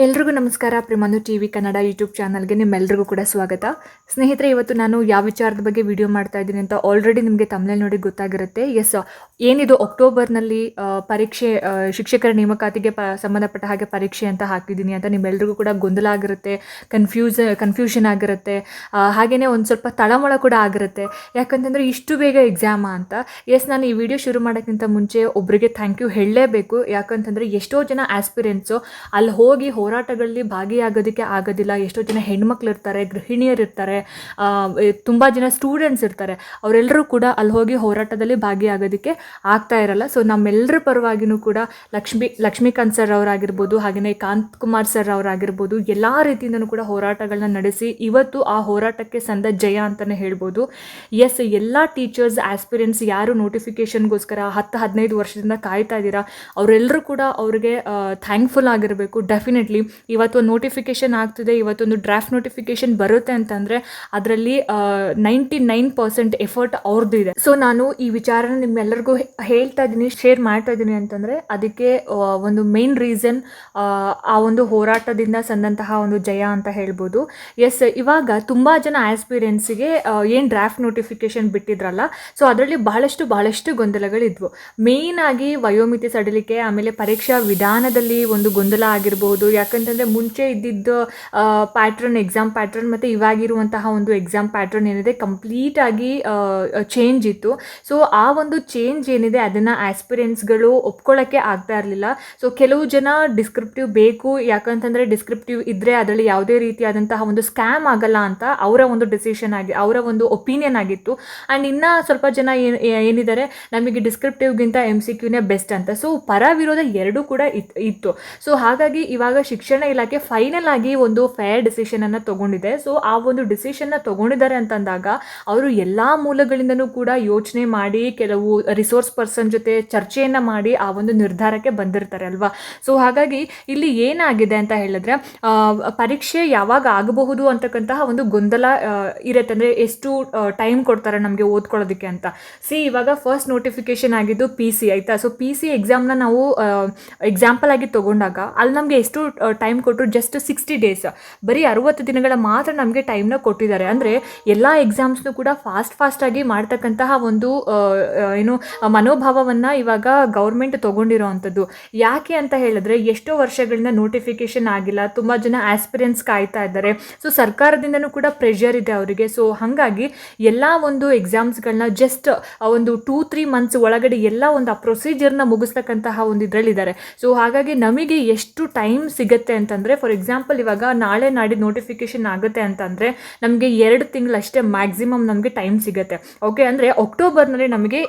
ಎಲ್ರಿಗೂ ನಮಸ್ಕಾರ. ಪ್ರೇಮನು TV Kannada YouTube ಚಾನಲ್ಗೆ ನಿಮ್ಮೆಲ್ರಿಗೂ ಕೂಡ ಸ್ವಾಗತ. ಸ್ನೇಹಿತರೆ, ಇವತ್ತು ನಾನು ಯಾವ ವಿಚಾರದ ಬಗ್ಗೆ ವಿಡಿಯೋ ಮಾಡ್ತಾ ಇದ್ದೀನಿ ಅಂತ ಆಲ್ರೆಡಿ ನಿಮಗೆ ತಮಿಳಲ್ಲಿ ನೋಡಿ ಗೊತ್ತಾಗಿರುತ್ತೆ. ಏನಿದು ಅಕ್ಟೋಬರ್ನಲ್ಲಿ ಪರೀಕ್ಷೆ, ಶಿಕ್ಷಕರ ನೇಮಕಾತಿಗೆ ಸಂಬಂಧಪಟ್ಟ ಹಾಗೆ ಪರೀಕ್ಷೆ ಅಂತ ಹಾಕಿದ್ದೀನಿ ಅಂತ ನಿಮ್ಮೆಲ್ರಿಗೂ ಕೂಡ ಗೊಂದಲ ಆಗಿರುತ್ತೆ, ಕನ್ಫ್ಯೂಷನ್ ಆಗಿರುತ್ತೆ, ಹಾಗೆಯೇ ಒಂದು ಸ್ವಲ್ಪ ತಳಮಳ ಕೂಡ ಆಗಿರುತ್ತೆ. ಯಾಕಂತಂದರೆ ಇಷ್ಟು ಬೇಗ ಎಕ್ಸಾಮಾ ಅಂತ. ನಾನು ಈ ವಿಡಿಯೋ ಶುರು ಮಾಡೋಕ್ಕಿಂತ ಮುಂಚೆ ಒಬ್ಬರಿಗೆ ಥ್ಯಾಂಕ್ ಯು ಹೇಳಲೇಬೇಕು. ಯಾಕಂತಂದರೆ ಎಷ್ಟೋ ಜನ ಆಸ್ಪಿರೆಂಟ್ಸು ಅಲ್ಲಿ ಹೋಗಿ ಹೋರಾಟಗಳಲ್ಲಿ ಭಾಗಿಯಾಗೋದಕ್ಕೆ ಆಗೋದಿಲ್ಲ. ಎಷ್ಟೋ ಜನ ಹೆಣ್ಮಕ್ಳು ಇರ್ತಾರೆ, ಗೃಹಿಣಿಯರು ಇರ್ತಾರೆ, ತುಂಬ ಜನ ಸ್ಟೂಡೆಂಟ್ಸ್ ಇರ್ತಾರೆ. ಅವರೆಲ್ಲರೂ ಕೂಡ ಅಲ್ಲಿ ಹೋಗಿ ಹೋರಾಟದಲ್ಲಿ ಭಾಗಿಯಾಗೋದಕ್ಕೆ ಆಗ್ತಾ ಇರಲ್ಲ. ಸೊ ನಮ್ಮೆಲ್ಲರ ಪರವಾಗಿಯೂ ಕೂಡ ಲಕ್ಷ್ಮೀಕಾಂತ್ ಸರ್ ಅವರಾಗಿರ್ಬೋದು, ಹಾಗೆಯೇ ಕಾಂತ್ ಕುಮಾರ್ ಸರ್ ಅವರಾಗಿರ್ಬೋದು, ಎಲ್ಲ ರೀತಿಯಿಂದನೂ ಕೂಡ ಹೋರಾಟಗಳನ್ನ ನಡೆಸಿ ಇವತ್ತು ಆ ಹೋರಾಟಕ್ಕೆ ಸಂದ ಜಯ ಅಂತಲೇ ಹೇಳ್ಬೋದು. ಎಲ್ಲ ಟೀಚರ್ಸ್ ಆಸ್ಪಿರೆಂಟ್ಸ್ ಯಾರು ನೋಟಿಫಿಕೇಷನ್ಗೋಸ್ಕರ 10-15 ವರ್ಷದಿಂದ ಕಾಯ್ತಾ ಇದ್ದೀರಾ, ಅವರೆಲ್ಲರೂ ಕೂಡ ಅವ್ರಿಗೆ ಥ್ಯಾಂಕ್ಫುಲ್ ಆಗಿರಬೇಕು. ಡೆಫಿನೆಟ್ಲಿ ಇವತ್ತೊಂದು ನೋಟಿಫಿಕೇಷನ್ ಆಗ್ತಿದೆ, ಇವತ್ತೊಂದು ಡ್ರಾಫ್ಟ್ ನೋಟಿಫಿಕೇಷನ್ ಬರುತ್ತೆ ಅಂತಂದರೆ ಅದರಲ್ಲಿ 99% ಎಫರ್ಟ್ ಅವ್ರದ್ದು ಇದೆ. ಸೊ ನಾನು ಈ ವಿಚಾರನ ನಿಮ್ಮೆಲ್ಲರಿಗೂ ಹೇಳ್ತಾ ಇದ್ದೀನಿ, ಶೇರ್ ಮಾಡ್ತಾ ಇದ್ದೀನಿ ಅಂತಂದರೆ ಅದಕ್ಕೆ ಒಂದು ಮೇನ್ ರೀಸನ್ ಆ ಒಂದು ಹೋರಾಟದಿಂದ ಸಂದಂತಹ ಒಂದು ಜಯ ಅಂತ ಹೇಳ್ಬೋದು. ಇವಾಗ ತುಂಬ ಜನ ಆಸ್ಪಿರೆಂಟ್ಸಿಗೆ ಏನು ಡ್ರಾಫ್ಟ್ ನೋಟಿಫಿಕೇಷನ್ ಬಿಟ್ಟಿದ್ರಲ್ಲ, ಸೊ ಅದರಲ್ಲಿ ಬಹಳಷ್ಟು ಗೊಂದಲಗಳಿದ್ವು. ಮೇಯ್ನ್ ಆಗಿ ವಯೋಮಿತಿ ಸಡಿಲಿಕೆ, ಆಮೇಲೆ ಪರೀಕ್ಷಾ ವಿಧಾನದಲ್ಲಿ ಒಂದು ಗೊಂದಲ ಆಗಿರ್ಬೋದು. ಯಾಕಂತಂದರೆ ಮುಂಚೆ ಇದ್ದಿದ್ದು ಪ್ಯಾಟ್ರನ್, ಎಕ್ಸಾಮ್ ಪ್ಯಾಟ್ರನ್ ಮತ್ತು ಇವಾಗಿರುವಂತಹ ಒಂದು ಎಕ್ಸಾಮ್ ಪ್ಯಾಟ್ರನ್ ಏನಿದೆ ಕಂಪ್ಲೀಟಾಗಿ ಚೇಂಜ್ ಇತ್ತು. ಸೊ ಆ ಒಂದು ಚೇಂಜ್ ಏನಿದೆ ಅದನ್ನು ಆಸ್ಪಿರೆಂಟ್ಸ್ಗಳು ಒಪ್ಕೊಳ್ಳೋಕ್ಕೆ ಆಗ್ತಾ ಇರಲಿಲ್ಲ. ಸೊ ಕೆಲವು ಜನ ಡಿಸ್ಕ್ರಿಪ್ಟಿವ್ ಬೇಕು, ಯಾಕಂತಂದರೆ ಡಿಸ್ಕ್ರಿಪ್ಟಿವ್ ಇದ್ದರೆ ಅದರಲ್ಲಿ ಯಾವುದೇ ರೀತಿಯಾದಂತಹ ಒಂದು ಸ್ಕ್ಯಾಮ್ ಆಗಲ್ಲ ಅಂತ ಅವರ ಒಂದು ಡಿಸಿಷನ್ ಆಗಿ, ಅವರ ಒಂದು ಒಪಿನಿಯನ್ ಆಗಿತ್ತು. ಆ್ಯಂಡ್ ಇನ್ನು ಸ್ವಲ್ಪ ಜನ ಏನಿದ್ದಾರೆ, ನಮಗೆ ಡಿಸ್ಕ್ರಿಪ್ಟಿವ್ಗಿಂತ MCQನೇ ಬೆಸ್ಟ್ ಅಂತ. ಸೊ ಪರ ವಿರೋಧ ಎರಡೂ ಕೂಡ ಇತ್ತು. ಸೊ ಹಾಗಾಗಿ ಇವಾಗ ಶಿಕ್ಷಣ ಇಲಾಖೆ ಫೈನಲ್ ಆಗಿ ಒಂದು ಫೇರ್ ಡಿಸಿಷನನ್ನು ತೊಗೊಂಡಿದೆ. ಸೊ ಆ ಒಂದು ಡಿಸಿಷನ್ನ ತೊಗೊಂಡಿದ್ದಾರೆ ಅಂತಂದಾಗ ಅವರು ಎಲ್ಲ ಮೂಲಗಳಿಂದನೂ ಕೂಡ ಯೋಚನೆ ಮಾಡಿ, ಕೆಲವು ರಿಸೋರ್ಸ್ ಪರ್ಸನ್ ಜೊತೆ ಚರ್ಚೆಯನ್ನು ಮಾಡಿ ಆ ಒಂದು ನಿರ್ಧಾರಕ್ಕೆ ಬಂದಿರ್ತಾರೆ ಅಲ್ವಾ. ಸೊ ಹಾಗಾಗಿ ಇಲ್ಲಿ ಏನಾಗಿದೆ ಅಂತ ಹೇಳಿದ್ರೆ, ಪರೀಕ್ಷೆ ಯಾವಾಗ ಆಗಬಹುದು ಅಂತಕ್ಕಂತಹ ಒಂದು ಗೊಂದಲ ಇರುತ್ತೆ. ಅಂದರೆ ಎಷ್ಟು ಟೈಮ್ ಕೊಡ್ತಾರೆ ನಮಗೆ ಓದ್ಕೊಳ್ಳೋದಕ್ಕೆ ಅಂತ. ಇವಾಗ ಫಸ್ಟ್ ನೋಟಿಫಿಕೇಶನ್ ಆಗಿದ್ದು PC ಆಯಿತಾ. ಸೊ PC ಎಕ್ಸಾಮ್ನ ನಾವು ಎಕ್ಸಾಂಪಲ್ ಆಗಿ ತೊಗೊಂಡಾಗ ಅಲ್ಲಿ ನಮಗೆ ಎಷ್ಟು ಟೈಮ್ ಕೊಟ್ಟರು, ಜಸ್ಟ್ 60 ಡೇಸ್, ಬರೀ 60 ದಿನಗಳ ಮಾತ್ರ ನಮಗೆ ಟೈಮ್ನ ಕೊಟ್ಟಿದ್ದಾರೆ. ಅಂದರೆ ಎಲ್ಲ ಎಕ್ಸಾಮ್ಸ್ನು ಕೂಡ ಫಾಸ್ಟಾಗಿ ಮಾಡ್ತಕ್ಕಂತಹ ಒಂದು ಮನೋಭಾವವನ್ನು ಇವಾಗ ಗೌರ್ಮೆಂಟ್ ತೊಗೊಂಡಿರೋ ಅಂಥದ್ದು. ಯಾಕೆ ಅಂತ ಹೇಳಿದ್ರೆ, ಎಷ್ಟೋ ವರ್ಷಗಳಿಂದ ನೋಟಿಫಿಕೇಶನ್ ಆಗಿಲ್ಲ, ತುಂಬ ಜನ ಆಸ್ಪಿರೆಂಟ್ಸ್ ಕಾಯ್ತಾ ಇದ್ದಾರೆ. ಸೊ ಸರ್ಕಾರದಿಂದನೂ ಕೂಡ ಪ್ರೆಷರ್ ಇದೆ ಅವರಿಗೆ. ಸೊ ಹಾಗಾಗಿ ಎಲ್ಲ ಒಂದು ಎಕ್ಸಾಮ್ಸ್ಗಳನ್ನ ಜಸ್ಟ್ ಒಂದು 2-3 ಮಂತ್ಸ್ ಒಳಗಡೆ ಎಲ್ಲ ಒಂದು ಆ ಪ್ರೊಸೀಜರ್ನ ಮುಗಿಸ್ತಕ್ಕಂತಹ ಒಂದು ಇದರಲ್ಲಿದ್ದಾರೆ. ಸೊ ಹಾಗಾಗಿ ನಮಗೆ ಎಷ್ಟು ಟೈಮ್ ಸಿಗುತ್ತೆ ಅಂತಂದರೆ, ಫಾರ್ ಎಕ್ಸಾಂಪಲ್ ಇವಾಗ ನಾಳೆ ನಾಡಿದ್ದು ನೋಟಿಫಿಕೇಶನ್ ಆಗುತ್ತೆ ಅಂತಂದರೆ ನಮಗೆ 2 ತಿಂಗಳಷ್ಟೇ ಮ್ಯಾಕ್ಸಿಮಮ್ ನಮಗೆ ಟೈಮ್ ಸಿಗುತ್ತೆ. ಓಕೆ, ಅಂದರೆ ಅಕ್ಟೋಬರ್ನಲ್ಲಿ ನಮಗೆ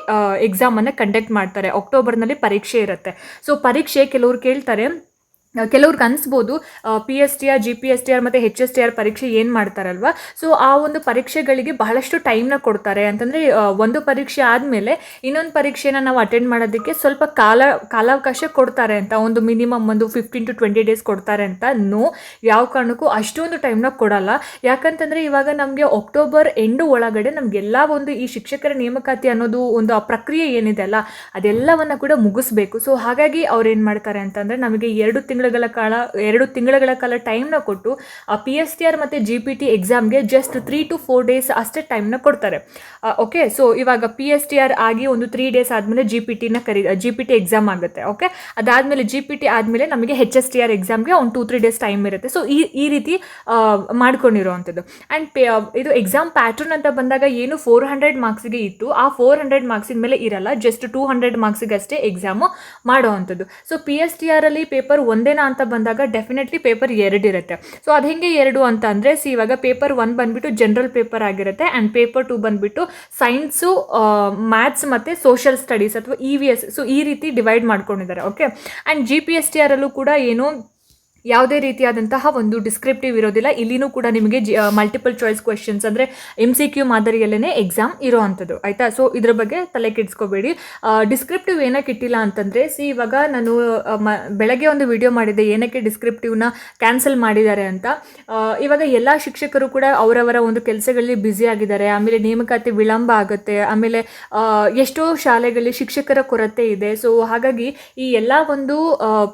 ಎಕ್ಸಾಮನ್ನು ಕಂಡಕ್ಟ್ ಮಾಡ್ತಾರೆ, ಅಕ್ಟೋಬರ್ನಲ್ಲಿ ಪರೀಕ್ಷೆ ಇರುತ್ತೆ. ಸೊ ಪರೀಕ್ಷೆ ಕೆಲವ್ರು ಕೇಳ್ತಾರೆ, ಕೆಲವ್ರಿಗೆ ಅನಿಸ್ಬೋದು PSTR, GPSTR ಮತ್ತು HSTR ಪರೀಕ್ಷೆ ಏನು ಮಾಡ್ತಾರಲ್ವ, ಸೊ ಆ ಒಂದು ಪರೀಕ್ಷೆಗಳಿಗೆ ಬಹಳಷ್ಟು ಟೈಮ್ನ ಕೊಡ್ತಾರೆ. ಅಂತಂದರೆ ಒಂದು ಪರೀಕ್ಷೆ ಆದಮೇಲೆ ಇನ್ನೊಂದು ಪರೀಕ್ಷೆನ ನಾವು ಅಟೆಂಡ್ ಮಾಡೋದಕ್ಕೆ ಸ್ವಲ್ಪ ಕಾಲಾವಕಾಶ ಕೊಡ್ತಾರೆ ಅಂತ, ಒಂದು ಮಿನಿಮಮ್ ಒಂದು 15 to 20 ಡೇಸ್ ಕೊಡ್ತಾರೆ ಅಂತ. ಯಾವ ಕಾರಣಕ್ಕೂ ಅಷ್ಟೊಂದು ಟೈಮ್ನ ಕೊಡಲ್ಲ. ಯಾಕಂತಂದರೆ ಇವಾಗ ನಮಗೆ ಅಕ್ಟೋಬರ್ ಎಂಡು ಒಳಗಡೆ ನಮಗೆಲ್ಲ ಒಂದು ಈ ಶಿಕ್ಷಕರ ನೇಮಕಾತಿ ಅನ್ನೋದು ಒಂದು ಆ ಪ್ರಕ್ರಿಯೆ ಏನಿದೆ ಅಲ್ಲ, ಅದೆಲ್ಲವನ್ನು ಕೂಡ ಮುಗಿಸ್ಬೇಕು. ಸೊ ಹಾಗಾಗಿ ಅವ್ರು ಏನು ಮಾಡ್ತಾರೆ ಅಂತಂದರೆ ನಮಗೆ 2 ತಿಂಗಳ ಕಾಲ ಟೈಮ್ನ ಕೊಟ್ಟು ಆ PSTR ಮತ್ತು GPT ಎಕ್ಸಾಮ್ಗೆ ಜಸ್ಟ್ 3 to 4 ಡೇಸ್ ಅಷ್ಟೇ ಟೈಮ್ನ ಕೊಡ್ತಾರೆ. ಓಕೆ, ಸೊ ಇವಾಗ PSTR ಆಗಿ ಒಂದು 3 ಡೇಸ್ ಆದಮೇಲೆ GPT ಎಕ್ಸಾಮ್ ಆಗುತ್ತೆ. ಓಕೆ, ಅದಾದಮೇಲೆ GPT ಆದಮೇಲೆ ನಮಗೆ HSTR ಎಕ್ಸಾಮ್ಗೆ ಒಂದು 2-3 ಡೇಸ್ ಟೈಮ್ ಇರುತ್ತೆ. ಸೊ ಈ ರೀತಿ ಮಾಡ್ಕೊಂಡಿರೋವಂಥದ್ದು. ಆ್ಯಂಡ್ ಇದು ಎಕ್ಸಾಮ್ ಪ್ಯಾಟ್ರನ್ ಅಂತ ಬಂದಾಗ ಏನು 400 ಮಾರ್ಕ್ಸಿಗೆ ಇತ್ತು, ಆ 400 ಮಾರ್ಕ್ಸಿನ ಮೇಲೆ ಇರಲ್ಲ, ಜಸ್ಟ್ 200 ಮಾರ್ಕ್ಸಿಗಷ್ಟೇ ಎಕ್ಸಾಮು ಮಾಡೋವಂಥದ್ದು. ಸೊ PSTR ಅಲ್ಲಿ ಪೇಪರ್ ಒಂದೇನಾ ಅಂತ ಬಂದಾಗ ಡೆಫಿನೆಟ್ಲಿ ಪೇಪರ್ 2 ಇರುತ್ತೆ. ಸೊ ಅದು ಹೆಂಗೆ 2 ಅಂತ ಅಂದರೆ, ಇವಾಗ ಪೇಪರ್ 1 ಬಂದುಬಿಟ್ಟು ಜನರಲ್ ಪೇಪರ್ ಆಗಿರುತ್ತೆ, ಆ್ಯಂಡ್ ಪೇಪರ್ 2 ಬಂದುಬಿಟ್ಟು ಸೈನ್ಸು, ಮ್ಯಾಥ್ಸ್ ಮತ್ತು ಸೋಷಿಯಲ್ ಸ್ಟಡೀಸ್ ಅಥವಾ EVS. ಸೊ ಈ ರೀತಿ ಡಿವೈಡ್ ಮಾಡ್ಕೊಂಡಿದ್ದಾರೆ. ಓಕೆ, ಆ್ಯಂಡ್ GPSTR ಅಲ್ಲೂ ಕೂಡ ಏನು ಯಾವುದೇ ರೀತಿಯಾದಂತಹ ಒಂದು ಡಿಸ್ಕ್ರಿಪ್ಟಿವ್ ಇರೋದಿಲ್ಲ. ಇಲ್ಲಿನೂ ಕೂಡ ನಿಮಗೆ ಮಲ್ಟಿಪಲ್ ಚಾಯ್ಸ್ ಕ್ವೆಶನ್ಸ್ ಅಂದರೆ MCQ ಮಾದರಿಯಲ್ಲೇ ಎಕ್ಸಾಮ್ ಇರೋ ಅಂಥದ್ದು ಆಯಿತಾ. ಸೊ ಇದ್ರ ಬಗ್ಗೆ ತಲೆ ಕೆಡಿಸ್ಕೋಬೇಡಿ. ಡಿಸ್ಕ್ರಿಪ್ಟಿವ್ ಏನಕ್ಕೆ ಇಟ್ಟಿಲ್ಲ ಅಂತಂದರೆ, ಇವಾಗ ನಾನು ಬೆಳಗ್ಗೆ ಒಂದು ವಿಡಿಯೋ ಮಾಡಿದ್ದೆ ಏನಕ್ಕೆ ಡಿಸ್ಕ್ರಿಪ್ಟಿವ್ನ ಕ್ಯಾನ್ಸಲ್ ಮಾಡಿದ್ದಾರೆ ಅಂತ. ಇವಾಗ ಎಲ್ಲ ಶಿಕ್ಷಕರು ಕೂಡ ಅವರವರ ಒಂದು ಕೆಲಸಗಳಲ್ಲಿ ಬ್ಯುಸಿ ಆಗಿದ್ದಾರೆ, ಆಮೇಲೆ ನೇಮಕಾತಿ ವಿಳಂಬ ಆಗುತ್ತೆ, ಆಮೇಲೆ ಎಷ್ಟೋ ಶಾಲೆಗಳಲ್ಲಿ ಶಿಕ್ಷಕರ ಕೊರತೆ ಇದೆ. ಸೊ ಹಾಗಾಗಿ ಈ ಎಲ್ಲ ಒಂದು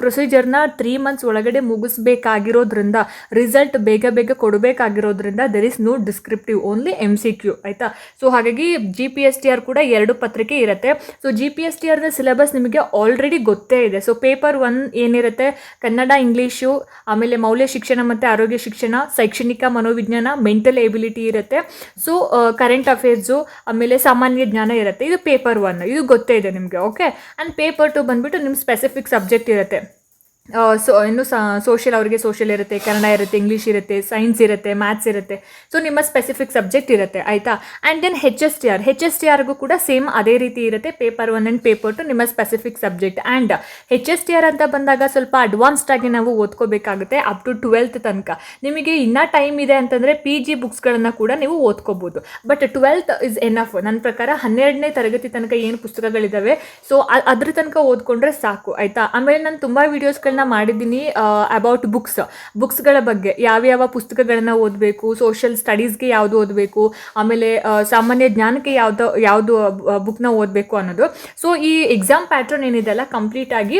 ಪ್ರೊಸೀಜರ್ನ 3 ಮಂತ್ಸ್ ಒಳಗಡೆ ಮುಗಿಸ್ಬೇಕಾಗಿರೋದ್ರಿಂದ, ರಿಸಲ್ಟ್ ಬೇಗ ಬೇಗ ಕೊಡಬೇಕಾಗಿರೋದ್ರಿಂದ there is no descriptive, only MCQ ಆಯಿತಾ. ಸೊ ಹಾಗಾಗಿ GPSTR ಕೂಡ 2 ಪತ್ರಿಕೆ ಇರುತ್ತೆ. ಸೊ GPSTRನ ಸಿಲೆಬಸ್ ನಿಮಗೆ ಆಲ್ರೆಡಿ ಗೊತ್ತೇ ಇದೆ. ಸೊ ಪೇಪರ್ 1 ಏನಿರುತ್ತೆ, ಕನ್ನಡ, ಇಂಗ್ಲೀಷು, ಆಮೇಲೆ ಮೌಲ್ಯ ಶಿಕ್ಷಣ ಮತ್ತು ಆರೋಗ್ಯ ಶಿಕ್ಷಣ, ಶೈಕ್ಷಣಿಕ ಮನೋವಿಜ್ಞಾನ, ಮೆಂಟಲ್ ಎಬಿಲಿಟಿ ಇರುತ್ತೆ. ಸೊ ಕರೆಂಟ್ ಅಫೇರ್ಸು, ಆಮೇಲೆ ಸಾಮಾನ್ಯ ಜ್ಞಾನ ಇರುತ್ತೆ. ಇದು ಪೇಪರ್ 1, ಇದು ಗೊತ್ತೇ ಇದೆ ನಿಮಗೆ. ಓಕೆ, ಆ್ಯಂಡ್ ಪೇಪರ್ 2 ಬಂದುಬಿಟ್ಟು ನಿಮ್ಮ ಸ್ಪೆಸಿಫಿಕ್ ಸಬ್ಜೆಕ್ಟ್ ಇರುತ್ತೆ. ಸೊ ಇನ್ನು ಸೋಷಿಯಲ್, ಅವರಿಗೆ ಸೋಷಿಯಲ್ ಇರುತ್ತೆ, ಕನ್ನಡ ಇರುತ್ತೆ, ಇಂಗ್ಲೀಷ್ ಇರುತ್ತೆ, ಸೈನ್ಸ್ ಇರುತ್ತೆ, ಮ್ಯಾಥ್ಸ್ ಇರುತ್ತೆ. ಸೊ ನಿಮ್ಮ ಸ್ಪೆಸಿಫಿಕ್ ಸಬ್ಜೆಕ್ಟ್ ಇರುತ್ತೆ ಆಯಿತಾ. ಆ್ಯಂಡ್ ದೆನ್ HSTRಗೂ ಕೂಡ ಸೇಮ್ ಅದೇ ರೀತಿ ಇರುತ್ತೆ. ಪೇಪರ್ 1 ಆ್ಯಂಡ್ ಪೇಪರ್ 2 ನಿಮ್ಮ ಸ್ಪೆಸಿಫಿಕ್ ಸಬ್ಜೆಕ್ಟ್. ಆ್ಯಂಡ್ HSTR ಅಂತ ಬಂದಾಗ ಸ್ವಲ್ಪ ಅಡ್ವಾನ್ಸ್ಡ್ ಆಗಿ ನಾವು ಓದ್ಕೋಬೇಕಾಗುತ್ತೆ ಅಪ್ ಟು 12th ತನಕ. ನಿಮಗೆ ಇನ್ನೂ ಟೈಮ್ ಇದೆ ಅಂತಂದರೆ PG ಬುಕ್ಸ್ಗಳನ್ನು ಕೂಡ ನೀವು ಓದ್ಕೋಬೋದು. ಬಟ್ 12th ಇಸ್ ಎನಫ್ ನನ್ನ ಪ್ರಕಾರ. 12ನೇ ತರಗತಿ ತನಕ ಏನು ಪುಸ್ತಕಗಳಿದ್ದಾವೆ, ಸೊ ಅದ್ರ ತನಕ ಓದ್ಕೊಂಡ್ರೆ ಸಾಕು ಆಯಿತಾ. ಆಮೇಲೆ ನಾನು ತುಂಬ ವೀಡಿಯೋಸ್ಗಳನ್ನ ಮಾಡಿದ್ದೀನಿ ಅಬೌಟ್ ಬುಕ್ಸ್ಗಳ ಬಗ್ಗೆ, ಯಾವ್ಯಾವ ಪುಸ್ತಕಗಳನ್ನು ಓದಬೇಕು, ಸೋಷಿಯಲ್ ಸ್ಟಡೀಸ್ಗೆ ಯಾವುದು ಓದಬೇಕು, ಆಮೇಲೆ ಸಾಮಾನ್ಯ ಜ್ಞಾನಕ್ಕೆ ಯಾವುದು ಬುಕ್ನ ಓದಬೇಕು ಅನ್ನೋದು. ಸೊ ಈ ಎಕ್ಸಾಮ್ ಪ್ಯಾಟ್ರನ್ ಏನಿದೆಲ್ಲ ಕಂಪ್ಲೀಟ್ ಆಗಿ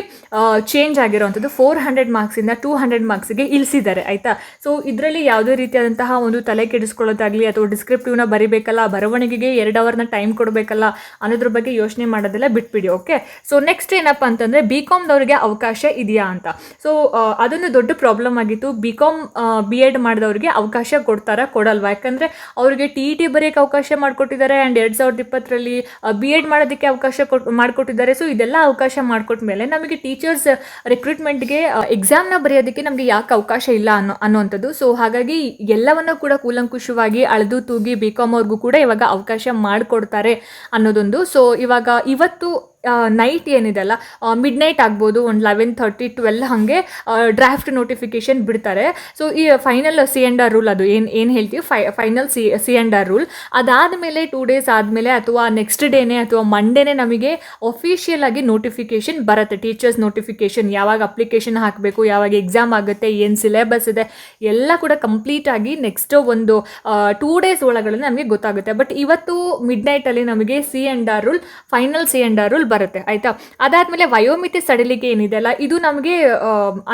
ಚೇಂಜ್ ಆಗಿರೋವಂಥದ್ದು. 400 ಮಾರ್ಕ್ಸಿಂದ 200 ಮಾರ್ಕ್ಸಿಗೆ ಇಳಿಸಿದ್ದಾರೆ ಆಯಿತಾ. ಸೊ ಇದರಲ್ಲಿ ಯಾವುದೇ ರೀತಿಯಾದಂತಹ ಒಂದು ತಲೆ ಕೆಡಿಸ್ಕೊಳ್ಳೋದಾಗಲಿ ಅಥವಾ ಡಿಸ್ಕ್ರಿಪ್ಟಿವ್ನ ಬರಿಬೇಕಲ್ಲ, ಬರವಣಿಗೆಗೆ 2 ಅವರ್ನ ಟೈಮ್ ಕೊಡಬೇಕಲ್ಲ ಅನ್ನೋದ್ರ ಬಗ್ಗೆ ಯೋಚನೆ ಮಾಡೋದೆಲ್ಲ ಬಿಟ್ಬಿಡಿ. ಓಕೆ, ಸೊ ನೆಕ್ಸ್ಟ್ ಏನಪ್ಪ ಅಂತಂದರೆ BComದವ್ರಿಗೆ ಅವಕಾಶ ಇದೆಯಾ ಅಂತ. ಸೊ ಅದೊಂದು ದೊಡ್ಡ ಪ್ರಾಬ್ಲಮ್ ಆಗಿತ್ತು. BCom B.Ed ಮಾಡಿದವ್ರಿಗೆ ಅವಕಾಶ ಕೊಡ್ತಾರಾ, ಕೊಡಲ್ವಾ? ಯಾಕಂದರೆ ಅವರಿಗೆ TET ಬರೆಯೋಕ್ಕೆ ಅವಕಾಶ ಮಾಡಿಕೊಟ್ಟಿದ್ದಾರೆ. ಆ್ಯಂಡ್ 2020ರಲ್ಲಿ B.Ed ಮಾಡೋದಕ್ಕೆ ಅವಕಾಶ ಮಾಡಿಕೊಟ್ಟಿದ್ದಾರೆ. ಸೊ ಇದೆಲ್ಲ ಅವಕಾಶ ಮಾಡಿಕೊಟ್ಟ ಮೇಲೆ ನಮಗೆ ಟೀಚರ್ಸ್ ರಿಕ್ರೂಟ್ಮೆಂಟ್ಗೆ ಎಕ್ಸಾಮ್ನ ಬರೆಯೋದಕ್ಕೆ ನಮಗೆ ಯಾಕೆ ಅವಕಾಶ ಇಲ್ಲ ಅನ್ನೋವಂಥದ್ದು. ಸೊ ಹಾಗಾಗಿ ಎಲ್ಲವನ್ನು ಕೂಡ ಕೂಲಂಕುಷವಾಗಿ ಅಳೆದು ತೂಗಿ BCom ಅವ್ರಿಗೂ ಕೂಡ ಇವಾಗ ಅವಕಾಶ ಮಾಡಿಕೊಡ್ತಾರೆ ಅನ್ನೋದೊಂದು. ಸೊ ಇವತ್ತು ನೈಟ್ ಏನಿದೆಲ್ಲ ಮಿಡ್ ನೈಟ್ ಆಗ್ಬೋದು, ಒಂದು 11:30 12 ಹಾಗೆ ಡ್ರಾಫ್ಟ್ ನೋಟಿಫಿಕೇಶನ್ ಬಿಡ್ತಾರೆ. ಸೊ ಈ ಫೈನಲ್ C&R ರೂಲ್, ಅದು ಏನು ಹೇಳ್ತೀವಿ ಫೈನಲ್ C&R ರೂಲ್, ಅದಾದಮೇಲೆ 2 days ಆದಮೇಲೆ ಅಥವಾ ನೆಕ್ಸ್ಟ್ ಡೇನೇ ಅಥವಾ ಮಂಡೇನೇ ನಮಗೆ ಅಫಿಷಿಯಲ್ ಆಗಿ ನೋಟಿಫಿಕೇಶನ್ ಬರುತ್ತೆ. ಟೀಚರ್ಸ್ ನೋಟಿಫಿಕೇಶನ್, ಯಾವಾಗ ಅಪ್ಲಿಕೇಶನ್ ಹಾಕಬೇಕು, ಯಾವಾಗ ಎಕ್ಸಾಮ್ ಆಗುತ್ತೆ, ಏನು ಸಿಲೆಬಸ್ ಇದೆ ಎಲ್ಲ ಕೂಡ ಕಂಪ್ಲೀಟಾಗಿ ನೆಕ್ಸ್ಟ್ ಒಂದು 2 days ಒಳಗಡೆ ನಮಗೆ ಗೊತ್ತಾಗುತ್ತೆ. ಬಟ್ ಇವತ್ತು ಮಿಡ್ ನೈಟಲ್ಲಿ ನಮಗೆ C&R rule, final C&R rule ಬರುತ್ತೆ ಆಯಿತಾ. ಅದಾದಮೇಲೆ ವಯೋಮಿತಿ ಸಡಿಲಿಕೆ ಏನಿದೆ ಅಲ್ಲ, ಇದು ನಮಗೆ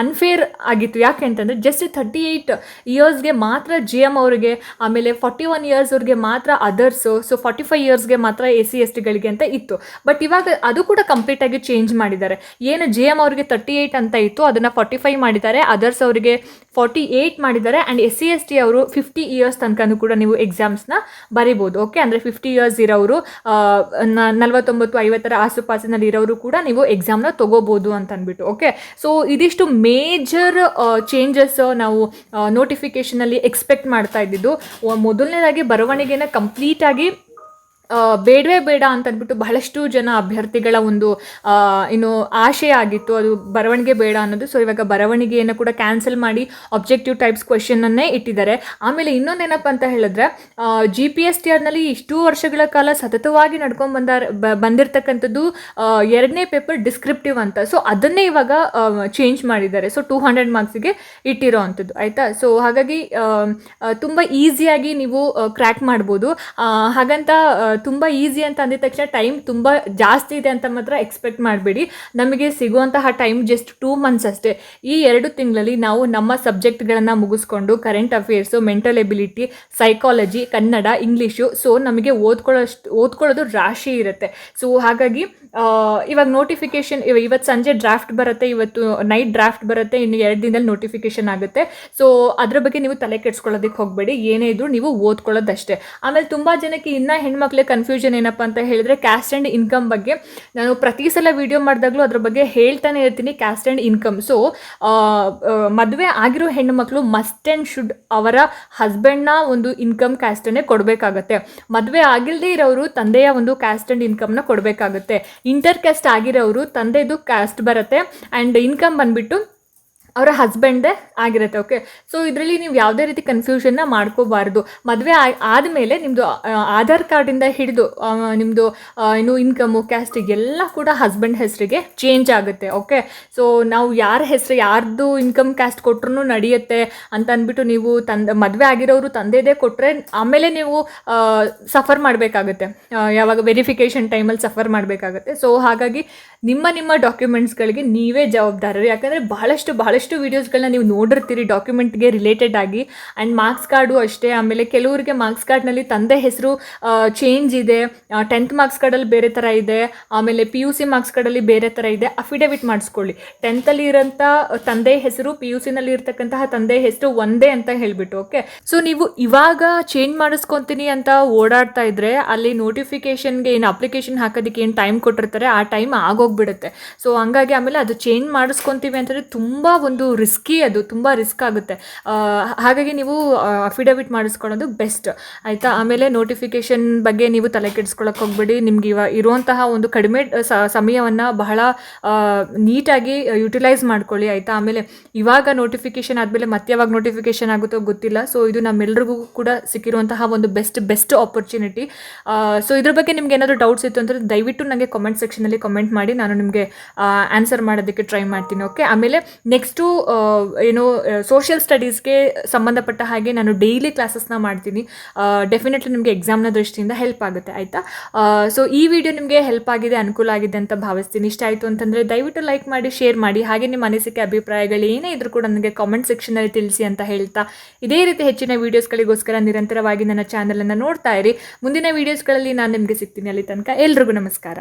ಅನ್ಫೇರ್ ಆಗಿತ್ತು. ಯಾಕೆ ಅಂತಂದರೆ ಜಸ್ಟ್ 38 ಇಯರ್ಸ್ಗೆ ಮಾತ್ರ GM ಅವರಿಗೆ, ಆಮೇಲೆ 41 ಇಯರ್ಸ್ ಅವ್ರಿಗೆ ಮಾತ್ರ ಅದರ್ಸು, ಸೊ 45 ಇಯರ್ಸ್ಗೆ ಮಾತ್ರ SC STಗಳಿಗೆ ಅಂತ ಇತ್ತು. ಬಟ್ ಇವಾಗ ಅದು ಕೂಡ ಕಂಪ್ಲೀಟಾಗಿ ಚೇಂಜ್ ಮಾಡಿದ್ದಾರೆ. ಏನು GM ಅವರಿಗೆ 38 ಅಂತ ಇತ್ತು ಅದನ್ನು 45 ಮಾಡಿದ್ದಾರೆ, ಅದರ್ಸ್ ಅವರಿಗೆ 48 ಮಾಡಿದ್ದಾರೆ. ಆ್ಯಂಡ್ SC ST ಅವರು 50 ಇಯರ್ಸ್ ತನಕ ಕೂಡ ನೀವು ಎಕ್ಸಾಮ್ಸ್ನ ಬರಿಬೋದು. ಓಕೆ, ಅಂದರೆ 50 ಇಯರ್ಸ್ ಇರೋರು 49-50 ಆಸುಪಾಸಿನಲ್ಲಿ ಇರೋರು ಕೂಡ ನೀವು ಎಕ್ಸಾಮ್ನ ತೊಗೋಬೋದು ಅಂತ ಅಂದ್ಬಿಟ್ಟು. ಓಕೆ, ಸೊ ಇದಿಷ್ಟು ಮೇಜರ್ ಚೇಂಜಸ್ ನಾವು ನೋಟಿಫಿಕೇಷನಲ್ಲಿ ಎಕ್ಸ್ಪೆಕ್ಟ್ ಮಾಡ್ತಾ ಇದ್ದಿದ್ದು. ಮೊದಲನೇದಾಗಿ ಬರವಣಿಗೆನ ಕಂಪ್ಲೀಟಾಗಿ ಬೇಡವೇ ಬೇಡ ಅಂತಂದ್ಬಿಟ್ಟು ಬಹಳಷ್ಟು ಜನ ಅಭ್ಯರ್ಥಿಗಳ ಒಂದು ಏನು ಆಶಯ ಆಗಿತ್ತು, ಅದು ಬರವಣಿಗೆ ಬೇಡ ಅನ್ನೋದು. ಸೊ ಇವಾಗ ಬರವಣಿಗೆಯನ್ನು ಕೂಡ ಕ್ಯಾನ್ಸಲ್ ಮಾಡಿ ಆಬ್ಜೆಕ್ಟಿವ್ ಟೈಪ್ಸ್ ಕ್ವೆಶನನ್ನೇ ಇಟ್ಟಿದ್ದಾರೆ. ಆಮೇಲೆ ಇನ್ನೊಂದೇನಪ್ಪ ಅಂತ ಹೇಳಿದ್ರೆ GPSTRನಲ್ಲಿ ಇಷ್ಟು ವರ್ಷಗಳ ಕಾಲ ಸತತವಾಗಿ ಬಂದಿರತಕ್ಕಂಥದ್ದು 2ನೇ ಪೇಪರ್ ಡಿಸ್ಕ್ರಿಪ್ಟಿವ್ ಅಂತ. ಸೊ ಅದನ್ನೇ ಇವಾಗ ಚೇಂಜ್ ಮಾಡಿದ್ದಾರೆ. ಸೊ 200 ಮಾರ್ಕ್ಸಿಗೆ ಇಟ್ಟಿರೋ ಅಂಥದ್ದು ಆಯಿತಾ. ಸೊ ಹಾಗಾಗಿ ತುಂಬ ಈಸಿಯಾಗಿ ನೀವು ಕ್ರ್ಯಾಕ್ ಮಾಡ್ಬೋದು. ಹಾಗಂತ ತುಂಬ ಈಸಿ ಅಂತ ಅಂದಿದ ತಕ್ಷಣ ಟೈಮ್ ತುಂಬ ಜಾಸ್ತಿ ಇದೆ ಅಂತ ಮಾತ್ರ ಎಕ್ಸ್ಪೆಕ್ಟ್ ಮಾಡಬೇಡಿ. ನಮಗೆ ಸಿಗುವಂತಹ ಟೈಮ್ ಜಸ್ಟ್ 2 months ಅಷ್ಟೇ. ಈ 2 ತಿಂಗಳಲ್ಲಿ ನಾವು ನಮ್ಮ ಸಬ್ಜೆಕ್ಟ್ಗಳನ್ನು ಮುಗಿಸ್ಕೊಂಡು current affairs, mental ability, psychology, Kannada, English, so ನಮಗೆ ಓದ್ಕೊಳ್ಳೋದು ರಾಶಿ ಇರುತ್ತೆ. ಸೊ ಹಾಗಾಗಿ ಇವಾಗ ನೋಟಿಫಿಕೇಶನ್ ಇವತ್ತು ಸಂಜೆ ಡ್ರಾಫ್ಟ್ ಬರುತ್ತೆ, ಇವತ್ತು ನೈಟ್ ಡ್ರಾಫ್ಟ್ ಬರುತ್ತೆ, ಇನ್ನು 2 ದಿನದಲ್ಲಿ ನೋಟಿಫಿಕೇಶನ್ ಆಗುತ್ತೆ. ಸೊ ಅದ್ರ ಬಗ್ಗೆ ನೀವು ತಲೆ ಕೆಡ್ಸ್ಕೊಳ್ಳೋದಕ್ಕೆ ಹೋಗಬೇಡಿ, ಏನೇ ಇದ್ರೂ ನೀವು ಓದ್ಕೊಳ್ಳೋದಷ್ಟೇ. ಆಮೇಲೆ ತುಂಬ ಜನಕ್ಕೆ ಇನ್ನೂ ಹೆಣ್ಮಕ್ಳಿಗೆ ಕನ್ಫ್ಯೂಷನ್ ಏನಪ್ಪ ಅಂತ ಹೇಳಿದ್ರೆ ಕ್ಯಾಸ್ಟ್ ಆ್ಯಂಡ್ ಇನ್ಕಮ್ ಬಗ್ಗೆ. ನಾನು ಪ್ರತಿ ಸಲ ವಿಡಿಯೋ ಮಾಡಿದಾಗಲೂ ಅದ್ರ ಬಗ್ಗೆ ಹೇಳ್ತಾನೆ ಇರ್ತೀನಿ, ಕ್ಯಾಸ್ಟ್ ಆ್ಯಂಡ್ ಇನ್ಕಮ್. ಸೊ ಮದುವೆ ಆಗಿರೋ ಹೆಣ್ಣು ಮಕ್ಕಳು ಮಸ್ಟ್ ಆ್ಯಂಡ್ ಶುಡ್ ಅವರ ಹಸ್ಬೆಂಡ್ನ ಒಂದು ಇನ್ಕಮ್ ಕ್ಯಾಸ್ಟನ್ನೇ ಕೊಡಬೇಕಾಗತ್ತೆ. ಮದುವೆ ಆಗಿಲ್ಲದೆ ಇರೋರು ತಂದೆಯ ಒಂದು ಕ್ಯಾಸ್ಟ್ ಆ್ಯಂಡ್ ಇನ್ಕಮ್ನ ಕೊಡಬೇಕಾಗುತ್ತೆ. ಇಂಟರ್ ಕ್ಯಾಸ್ಟ್ ಆಗಿರೋರು ತಂದೆದು ಕ್ಯಾಸ್ಟ್ ಬರುತ್ತೆ ಆ್ಯಂಡ್ ಇನ್ಕಮ್ ಬಂದುಬಿಟ್ಟು ಅವರ ಹಸ್ಬೆಂಡ್ದೇ ಆಗಿರುತ್ತೆ. ಓಕೆ, ಸೊ ಇದರಲ್ಲಿ ನೀವು ಯಾವುದೇ ರೀತಿ ಕನ್ಫ್ಯೂಷನ್ನ ಮಾಡ್ಕೋಬಾರ್ದು. ಮದುವೆ ಆದಮೇಲೆ ನಿಮ್ಮದು ಆಧಾರ್ ಕಾರ್ಡಿಂದ ಹಿಡಿದು ನಿಮ್ಮದು ಏನು ಇನ್ಕಮು, ಕ್ಯಾಸ್ಟ್ ಎಲ್ಲ ಕೂಡ ಹಸ್ಬೆಂಡ್ ಹೆಸರಿಗೆ ಚೇಂಜ್ ಆಗುತ್ತೆ. ಓಕೆ, ಸೊ ನಾವು ಯಾರ ಹೆಸರು ಯಾರ್ದು ಇನ್ಕಮ್ ಕ್ಯಾಸ್ಟ್ ಕೊಟ್ಟರು ನಡೆಯುತ್ತೆ ಅಂತ ಅಂದ್ಬಿಟ್ಟು ನೀವು ಮದುವೆ ಆಗಿರೋರು ತಂದೆದೇ ಕೊಟ್ಟರೆ ಆಮೇಲೆ ನೀವು ಸಫರ್ ಮಾಡಬೇಕಾಗುತ್ತೆ, ಯಾವಾಗ ವೆರಿಫಿಕೇಷನ್ ಟೈಮಲ್ಲಿ ಸಫರ್ ಮಾಡಬೇಕಾಗುತ್ತೆ. ಸೊ ಹಾಗಾಗಿ ನಿಮ್ಮ ಡಾಕ್ಯುಮೆಂಟ್ಸ್ಗಳಿಗೆ ನೀವೇ ಜವಾಬ್ದಾರರು. ಯಾಕಂದರೆ ಬಹಳಷ್ಟು ಭಾಳಷ್ಟು ವೀಡಿಯೋಸ್ಗಳನ್ನ ನೀವು ನೋಡಿರ್ತೀರಿ ಡಾಕ್ಯುಮೆಂಟ್ಗೆ ರಿಲೇಟೆಡ್ ಆಗಿ. ಆ್ಯಂಡ್ ಮಾರ್ಕ್ಸ್ ಕಾರ್ಡು ಅಷ್ಟೇ. ಆಮೇಲೆ ಕೆಲವರಿಗೆ ಮಾರ್ಕ್ಸ್ ಕಾರ್ಡ್ನಲ್ಲಿ ತಂದೆ ಹೆಸರು ಚೇಂಜ್ ಇದೆ, 10th ಮಾರ್ಕ್ಸ್ ಕಾರ್ಡಲ್ಲಿ ಬೇರೆ ಥರ ಇದೆ, ಆಮೇಲೆ PUC ಮಾರ್ಕ್ಸ್ ಕಾರ್ಡಲ್ಲಿ ಬೇರೆ ಥರ ಇದೆ. ಅಫಿಡವಿಟ್ ಮಾಡಿಸ್ಕೊಳ್ಳಿ. 10th ಇರೋಂಥ ತಂದೆ ಹೆಸರು PUC ನಲ್ಲಿ ಇರ್ತಕ್ಕಂತಹ ತಂದೆ ಹೆಸರು ಒಂದೇ ಅಂತ ಹೇಳಿಬಿಟ್ಟು. ಓಕೆ, ಸೊ ನೀವು ಇವಾಗ ಚೇಂಜ್ ಮಾಡಿಸ್ಕೊತೀನಿ ಅಂತ ಓಡಾಡ್ತಾ ಇದ್ರೆ ಅಲ್ಲಿ ನೋಟಿಫಿಕೇಶನ್ಗೆ ಏನು ಅಪ್ಲಿಕೇಶನ್ ಹಾಕೋದಕ್ಕೆ ಏನು ಟೈಮ್ ಕೊಟ್ಟಿರ್ತಾರೆ ಆ ಟೈಮ್ ಆಗೋಗ್ಬಿಡುತ್ತೆ. ಸೊ ಹಂಗಾಗಿ ಆಮೇಲೆ ಅದು ಚೇಂಜ್ ಮಾಡಿಸ್ಕೊತೀವಿ ಅಂತಂದರೆ ತುಂಬ ಒಂದು ರಿಸ್ಕಿ, ಅದು ತುಂಬ ರಿಸ್ಕ್ ಆಗುತ್ತೆ. ಹಾಗಾಗಿ ನೀವು ಅಫಿಡವಿಟ್ ಮಾಡಿಸ್ಕೊಳ್ಳೋದು ಬೆಸ್ಟ್ ಆಯಿತಾ. ಆಮೇಲೆ ನೋಟಿಫಿಕೇಶನ್ ಬಗ್ಗೆ ನೀವು ತಲೆ ಕೆಡಿಸ್ಕೊಳ್ಳೋಕೆ ಹೋಗ್ಬೇಡಿ. ನಿಮ್ಗೆ ಇರುವಂತಹ ಒಂದು ಕಡಿಮೆ ಸಮಯವನ್ನು ಬಹಳ ನೀಟಾಗಿ ಯುಟಿಲೈಸ್ ಮಾಡ್ಕೊಳ್ಳಿ ಆಯಿತಾ. ಆಮೇಲೆ ಇವಾಗ ನೋಟಿಫಿಕೇಶನ್ ಆದಮೇಲೆ ಮತ್ತೆ ಯಾವಾಗ ನೋಟಿಫಿಕೇಶನ್ ಆಗುತ್ತೋ ಗೊತ್ತಿಲ್ಲ. ಸೊ ಇದು ನಮ್ಮೆಲ್ಲರಿಗೂ ಕೂಡ ಸಿಕ್ಕಿರುವಂತಹ ಒಂದು ಬೆಸ್ಟ್ ಆಪರ್ಚುನಿಟಿ. ಸೊ ಇದ್ರ ಬಗ್ಗೆ ನಿಮ್ಗೆ ಏನಾದರೂ ಡೌಟ್ಸ್ ಇತ್ತು ಅಂದರೆ ದಯವಿಟ್ಟು ನನಗೆ ಕಾಮೆಂಟ್ ಸೆಕ್ಷನಲ್ಲಿ ಕಮೆಂಟ್ ಮಾಡಿ, ನಾನು ನಿಮಗೆ ಆನ್ಸರ್ ಮಾಡೋದಕ್ಕೆ ಟ್ರೈ ಮಾಡ್ತೀನಿ. ಓಕೆ, ಆಮೇಲೆ ನೆಕ್ಸ್ಟು ಏನು ಸೋಷಿಯಲ್ ಸ್ಟಡೀಸ್ಗೆ ಸಂಬಂಧಪಟ್ಟ ಹಾಗೆ ನಾನು ಡೈಲಿ ಕ್ಲಾಸಸ್ನ ಮಾಡ್ತೀನಿ. ಡೆಫಿನೆಟ್ಲಿ ನಿಮಗೆ ಎಕ್ಸಾಮ್ನ ದೃಷ್ಟಿಯಿಂದ ಹೆಲ್ಪ್ ಆಗುತ್ತೆ ಆಯಿತಾ. ಸೊ ಈ ವಿಡಿಯೋ ನಿಮಗೆ ಹೆಲ್ಪ್ ಆಗಿದೆ, ಅನುಕೂಲ ಆಗಿದೆ ಅಂತ ಭಾವಿಸ್ತೀನಿ. ಇಷ್ಟ ಆಯಿತು ಅಂತಂದರೆ ದಯವಿಟ್ಟು ಲೈಕ್ ಮಾಡಿ, ಶೇರ್ ಮಾಡಿ. ಹಾಗೆ ನಿಮ್ಮ ಅನಿಸಿಕೆ ಅಭಿಪ್ರಾಯಗಳು ಏನೇ ಇದ್ರೂ ಕೂಡ ನನಗೆ ಕಾಮೆಂಟ್ ಸೆಕ್ಷನಲ್ಲಿ ತಿಳಿಸಿ ಅಂತ ಹೇಳ್ತಾ, ಇದೇ ರೀತಿ ಹೆಚ್ಚಿನ ವೀಡಿಯೋಸ್ಗಳಿಗೋಸ್ಕರ ನಿರಂತರವಾಗಿ ನನ್ನ ಚಾನಲನ್ನು ನೋಡ್ತಾ ಇರಿ. ಮುಂದಿನ ವೀಡಿಯೋಸ್ಗಳಲ್ಲಿ ನಾನು ನಿಮಗೆ ಸಿಗ್ತೀನಿ. ಅಲ್ಲಿ ತನಕ ಎಲ್ರಿಗೂ ನಮಸ್ಕಾರ.